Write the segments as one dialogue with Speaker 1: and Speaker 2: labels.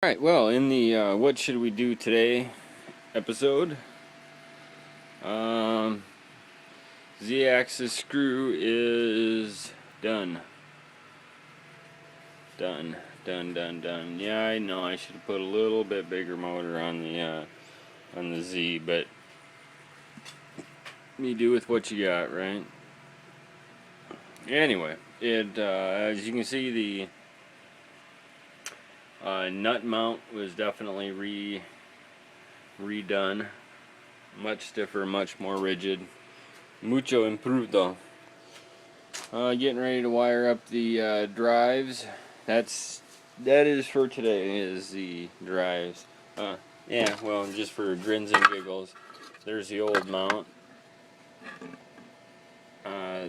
Speaker 1: Alright, well, in the What Should We Do Today episode, Z-axis screw is done. Done. Yeah, I know I should have put a little bit bigger motor on the Z, but you do with what you got, right? Anyway, as you can see, the nut mount was definitely redone. Much stiffer, much more rigid. Mucho improvdo. Getting ready to wire up the drives. That is for today, is the drives. Yeah, well, just for grins and giggles. There's the old mount.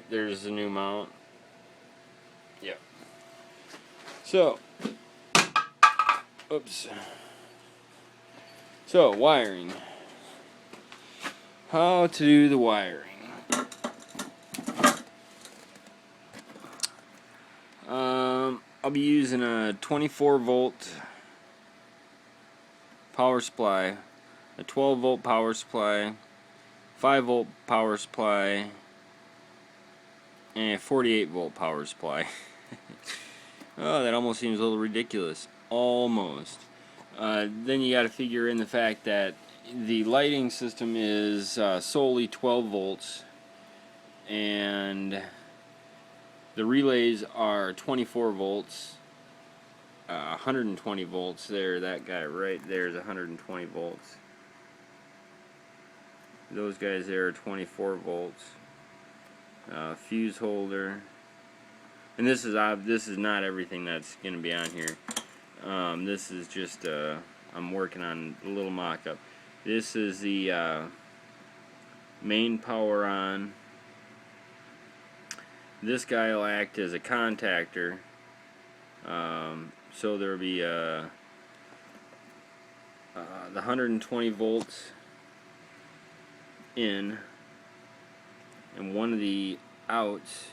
Speaker 1: There's the new mount. Yep. So, oops. So, wiring. How to do the wiring. I'll be using a 24 volt power supply, a 12 volt power supply, 5 volt power supply, and a 48 volt power supply. Oh, that almost seems a little ridiculous. Almost. Then you got to figure in the fact that the lighting system is solely 12 volts, and the relays are 24 volts, 120 volts there. That guy right there is 120 volts. Those guys there are 24 volts. Fuse holder. And this is not everything that's going to be on here. This is just, I'm working on a little mock-up. This is the main power on. This guy will act as a contactor. So there will be the 120 volts in, and one of the outs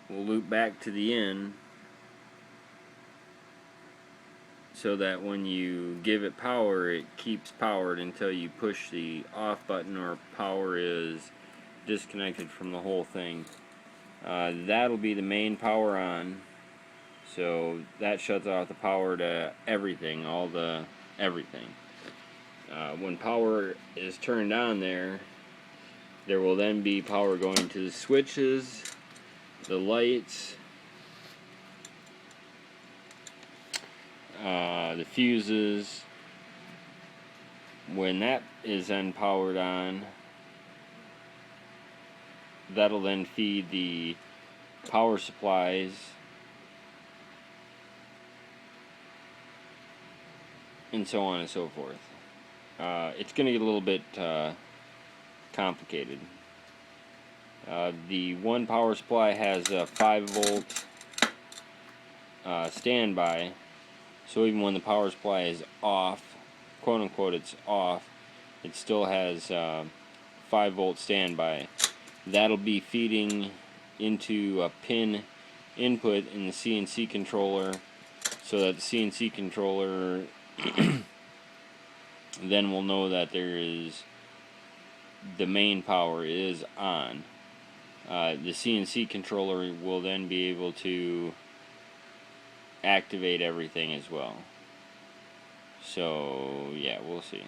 Speaker 1: will loop back to the in, so that when you give it power, it keeps powered until you push the off button or power is disconnected from the whole thing. That'll be the main power on, so that shuts off the power to everything, everything. When power is turned on there will then be power going to the switches, the lights, the fuses. When that is then powered on, that'll then feed the power supplies, and so on and so forth. It's going to get a little bit complicated. The one power supply has a 5 volt standby, so even when the power supply is off, quote unquote it's off, it still has 5 volt standby. That'll be feeding into a pin input in the CNC controller, so that the CNC controller then will know that the main power is on. The CNC controller will then be able to activate everything as well. So yeah, we'll see.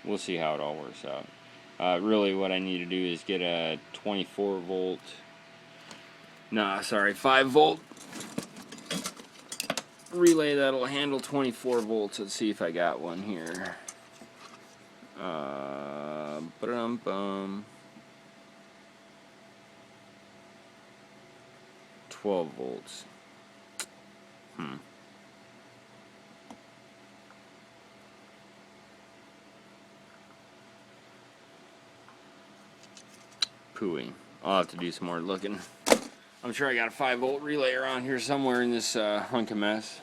Speaker 1: We'll see how it all works out. Really what I need to do is get a 5 volt relay that'll handle 24 volts. Let's see if I got one here. 12 volts. Pooey. I'll have to do some more looking. I'm sure I got a 5 volt relay around here somewhere in this hunk of mess.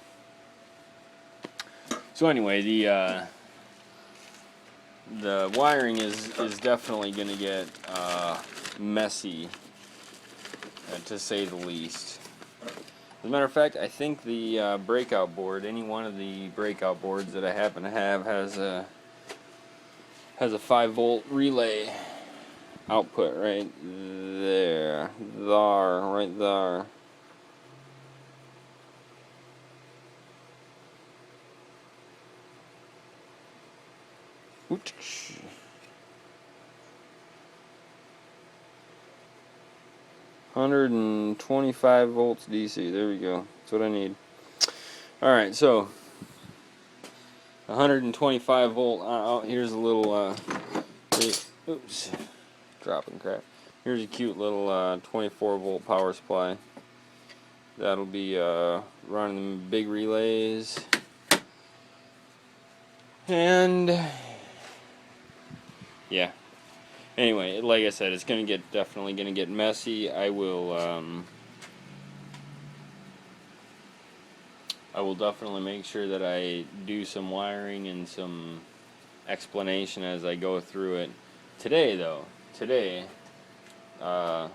Speaker 1: So anyway, the wiring is definitely going to get messy, to say the least. As a matter of fact, I think the breakout board, any one of the breakout boards that I happen to have, has a 5-volt relay output right there. Right there. Oops. 125 volts DC. There we go. That's what I need. Alright, so 125 volt. Here's a little. Oops. Dropping crap. Here's a cute little 24 volt power supply. That'll be running the big relays. And yeah. Anyway, like I said, it's definitely gonna get messy. I will definitely make sure that I do some wiring and some explanation as I go through it. Today, I'm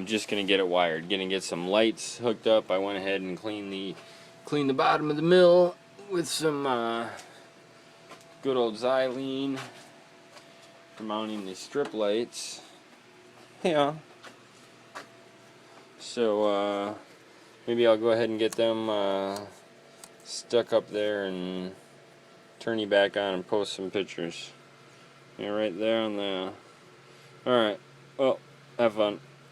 Speaker 1: just gonna get it wired. Gonna get some lights hooked up. I went ahead and cleaned the bottom of the mill with some good old xylene for mounting the strip lights. Yeah. So maybe I'll go ahead and get them stuck up there and turn you back on and post some pictures. Yeah, right there on the. Alright. Well, have fun.